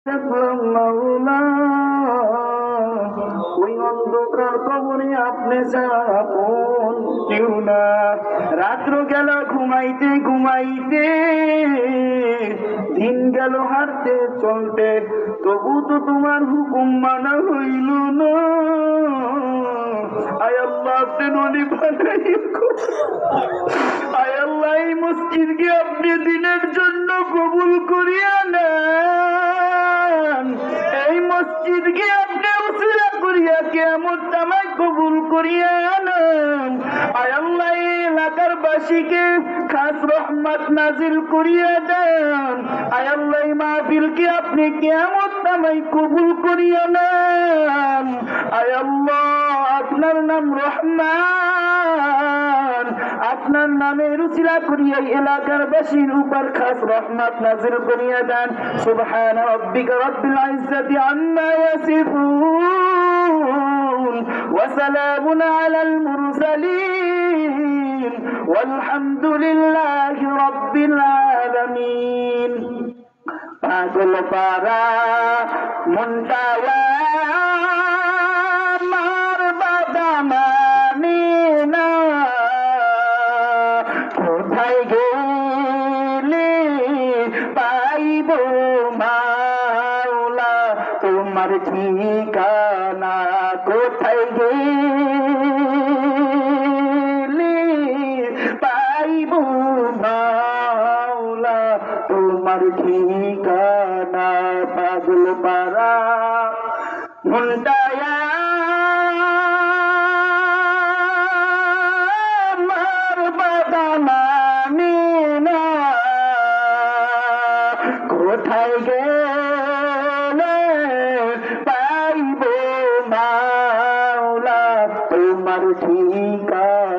দেখলাম মাওলা ওই অন্ধকার কবরে আপনি ছাড়া আপন কেউ না। রাত্র গেল ঘুমাইতে ঘুমাইতে, দিন গেল হাঁটতে চলতে, তবু তো তোমার হুকুম মানা হইল না। আয় আল্লাহ, আপনি নদী বানাই, আয় আল্লাহ এই মসজিদকে আপনি দিনের জন্য কবুল করিয়া নেন। এই মসজিদকে আপনি উসিলা করিয়া কিয়ামত তামায় কবুল করিয়া নেন। আয় আল্লাহ এই এলাকার বাসীকে খাস রহমত নাজিল করিয়া দেন। আয় আল্লাহ এই মাহফিলকে আপনি কিয়ামত তামায় কবুল করিয়া নেন। আয় আল্লাহ, আপনার নাম রহমান, আপনার নামের উসিলা করিয়া এলাকার বাসীর উপর খাস রহমত নাজিল করিয়া দেন। সুবহান রাব্বিকা রাব্বিল ইজ্জাতি আম্মা ইয়াসিফুন ওয়া সালামুন আলাল মুরসালিন ওয়ালহামদুলিল্লাহি রাব্বিল আলামিন। পাগল পারা মনটা আমার বাদামানি না, কোথায় গেলে পাইব মাওলা তোমার ঠিকানা, কোথায় গেলে পাইব মাওলা তোমার ঠিকানা। পাগল পারা মনটা আমার বাদামানি না, কোথায় গেলে পাইব মাওলা তোমার ঠিকানা।